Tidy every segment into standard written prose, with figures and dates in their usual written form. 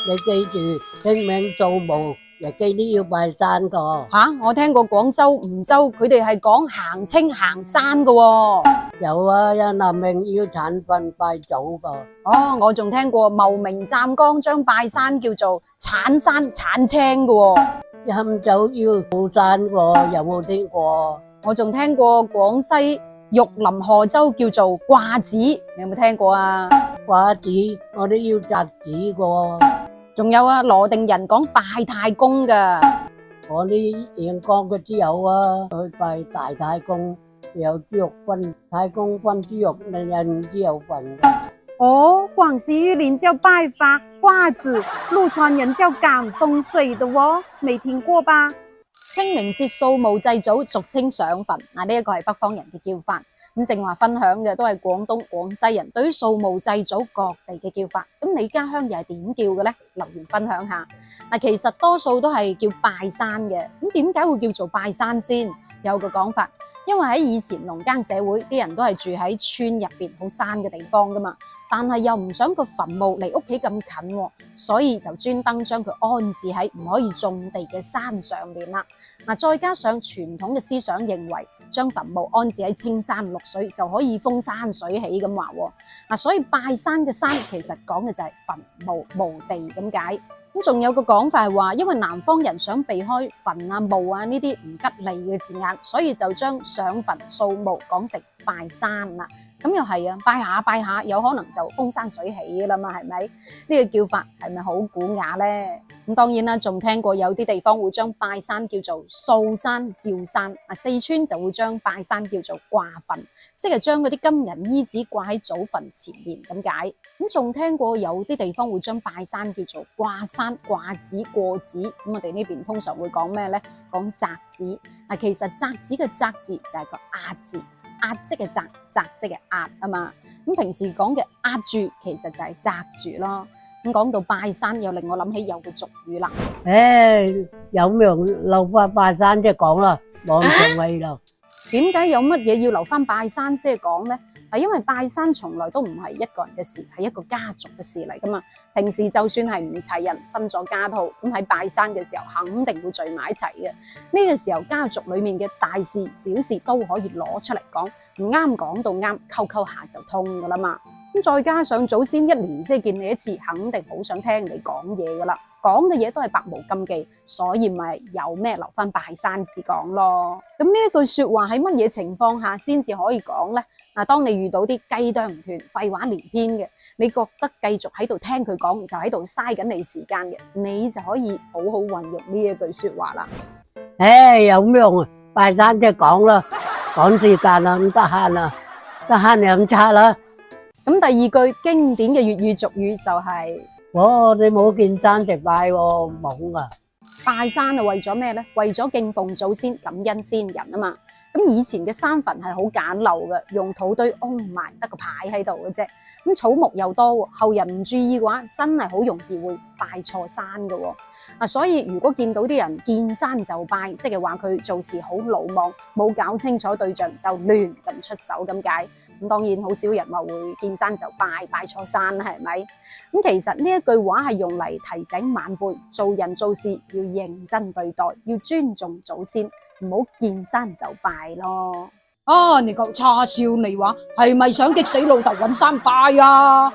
你記住清明掃墓，日記都要拜山個。我聽過廣州、梧州佢哋係講行清行山噶喎。有啊，有南明要產墳拜祖個。我仲聽過茂名湛江將拜山叫做鏟山鏟青噶喎。飲酒要抱山個，有冇聽過？我仲聽過廣西玉林賀州叫做掛紙，你有冇聽過啊？掛紙我都要紮紙個。仲有啊，羅定人講拜太公噶。我啲陽江嗰啲有啊，去拜大太公，有豬肉分，太公分豬肉，人人都有份嘅。廣西玉林叫拜發掛紙，陸川人叫趕風水的喎，未聽過吧？清明節掃墓祭祖，俗稱上墳。呢一個係北方人嘅叫法。咁正話分享嘅都係廣東、廣西人對於掃墓祭祖各地嘅叫法。咁你家鄉又係點叫嘅呢？留言分享下。其實多數都係叫拜山嘅。咁點解會叫做拜山先？有個講法，因為喺以前農耕社會，啲人都係住喺村入邊好山嘅地方噶嘛，但係又唔想個墳墓離屋企咁近，所以就專登將佢安置喺唔可以種地嘅山上面啦。再加上傳統嘅思想認為，將墳墓安置喺青山綠水就可以風生水起咁話。所以拜山嘅山其實講嘅就係墳墓墓地咁解。咁仲有個講法係話，因為南方人想避開墳啊墓啊呢啲唔吉利嘅字眼，所以就將上墳掃墓講成拜山啦。咁又係啊，拜下拜下，有可能就風生水起啦嘛，係咪？呢個叫法係咪好古雅呢？咁當然啦，仲聽過有啲地方會將拜山叫做掃山照山，四川就會將拜山叫做掛墳，即係將嗰啲金銀衣紙掛喺祖墳前面咁解。咁仲聽過有啲地方會將拜山叫做掛山、掛紙、過紙。咁我哋呢邊通常會講咩呢？講擲紙。其實擲紙嘅擲字就係個壓字。壓即嘅擲，擲即嘅壓啊嘛。咁平時講嘅壓住，其實就係擲住咯。咁講到拜山，又令我諗起有個俗語啦。有命留翻拜山即係講啦，望上位咯。點解有乜嘢要留翻拜山先講呢？係因為拜山從來都唔係一個人嘅事，係一個家族嘅事嚟噶嘛。平時就算係唔齊人分咗家套，咁喺拜山嘅時候肯定會聚埋一齊嘅。呢個時候家族裏面嘅大事小事都可以攞出嚟講，唔啱講到啱，溝溝下就通噶啦嘛。咁再加上祖先一年先見你一次，肯定好想聽你講嘢噶啦，講嘅嘢都係百無禁忌，所以咪有咩留翻拜山至講咯。咁呢一句說話喺乜嘢情況下先至可以講呢？當你遇到啲雞啄唔斷、廢話連篇嘅，你覺得繼續喺度聽佢講就喺度嘥緊你時間嘅，你就可以好好運用呢一句說話啦。有咩用啊？拜山即係講啦，趕時間啦，唔得閒啦，得閒就飲茶啦。咁第二句經典嘅粵語俗語就係：你冇見山就拜喎，懵啊！拜山係為咗咩呢？為咗敬奉祖先、感恩先人啊嘛。咁以前嘅山墳係好簡陋嘅，用土堆安埋得個牌喺度嘅啫。咁草木又多，後人唔注意嘅話，真係好容易會拜錯山嘅。所以如果見到啲人見山就拜，即係話佢做事好魯莽，冇搞清楚對象就亂咁出手咁解。咁當然好少人話會見山就拜，拜錯山啦，係咪？咁其實呢一句話係用嚟提醒晚輩做人做事要認真對待，要尊重祖先，唔好見山就拜咯。你個叉燒你話係咪想激死老豆搵山拜啊？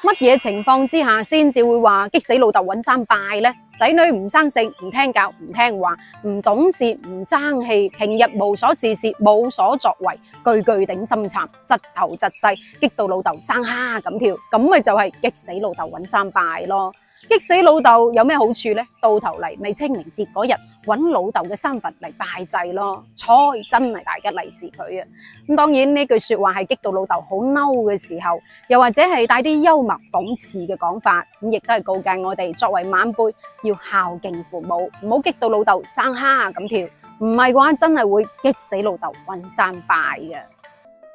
乜嘢情況之下先至會話激死老豆搵山拜呢？仔女唔生性，唔聽教，唔聽話，唔懂事，唔爭氣，平日無所事事，冇所作為，句句頂心杉，窒頭窒勢，激到老豆生蝦咁跳，咁咪就係激死老豆搵山拜咯。激死老豆有咩好處呢？到頭嚟咪清明節嗰日揾老豆嘅山墳嚟拜祭咯，彩真係大吉利是佢啊！咁當然呢句說話係激到老豆好嬲嘅時候，又或者係帶啲幽默諷刺嘅講法，咁亦都係告誡我哋作為晚輩要孝敬父母，唔好激到老豆生蝦咁跳，唔係嘅話真係會激死老豆搵山拜嘅。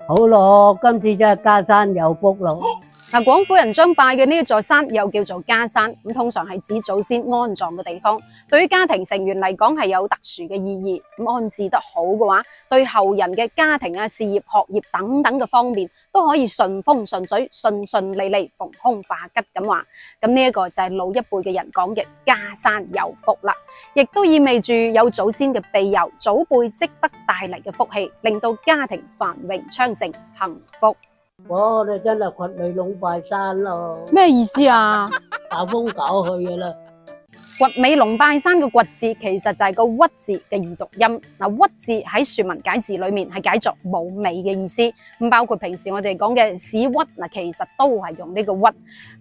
好咯，今次真係家山有福咯。嗱，廣府人將拜嘅呢一座山又叫做家山，咁通常係指祖先安葬嘅地方。對於家庭成員嚟講係有特殊嘅意義。咁安置得好嘅話，對後人嘅家庭啊、事業、學業等等嘅方面都可以順風順水、順順利利、逢凶化吉咁話。咁呢一個就係老一輩嘅人講嘅家山有福啦，亦都意味住有祖先嘅庇佑、祖輩積德帶嚟嘅福氣，令到家庭繁榮昌盛、幸福。我哋真係掘尾龍拜山咯，咩意思啊？搞風搞去嘅啦。掘尾龍拜山嘅掘字其實就係個屈字嘅異讀音。嗱，屈字喺說文解字裏面係解作冇尾嘅意思。咁包括平時我哋講嘅屎屈，嗱，其實都係用呢個屈。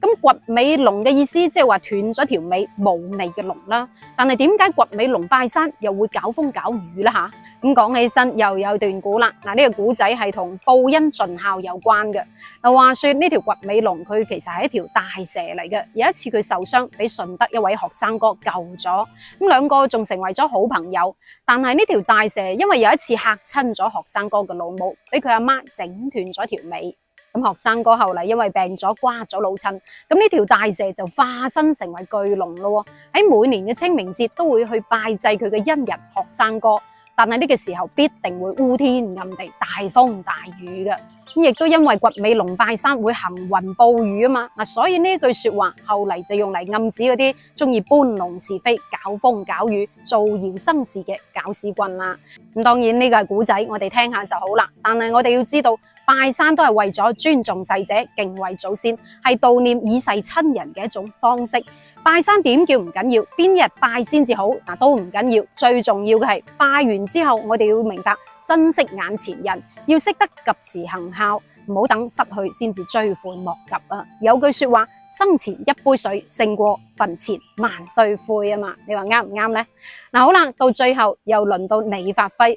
咁掘尾龍嘅意思即係話斷咗條尾冇尾嘅龍啦。但係點解掘尾龍拜山又會搞風搞雨呢？吓？咁講起身又有段古啦。嗱，呢個古仔係同報恩盡孝有關嘅。嗱，話說呢條掘尾龍佢其實係一條大蛇嚟嘅。有一次佢受傷，俾順德一位學生哥救咗，咁兩個仲成為咗好朋友。但係呢條大蛇因為有一次嚇親咗學生哥嘅老母，俾佢阿媽整斷咗條尾。咁學生哥後嚟因為病咗瓜咗老襯，咁呢條大蛇就化身成為巨龍咯。喺每年嘅清明節都會去拜祭佢嘅恩人學生哥。但係呢個時候必定會烏天暗地、大風大雨嘅。咁亦都因為掘尾龍拜山會行雲布雨啊嘛，所以呢句說話後嚟就用嚟暗指嗰啲中意搬弄是非、搞風搞雨、造謠生事嘅搞屎棍啦。咁當然呢個係古仔，我哋聽下就好啦。但係我哋要知道，拜山都係為咗尊重逝者、敬畏祖先，係悼念已逝親人嘅一種方式。拜山點叫唔緊要，邊日拜先至好嗱都唔緊要，最重要嘅係拜完之後，我哋要明白珍惜眼前人，要識得及時行孝，唔好等失去先至追悔莫及啊！有句說話，生前一杯水勝過墳前萬堆灰啊嘛，你話啱唔啱呢？嗱，好啦，到最後又輪到你發揮，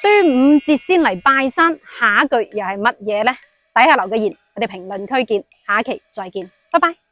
端午節先嚟拜山，下一句又係乜嘢呢？底下留個言，我哋評論區見，下一期再見，拜拜。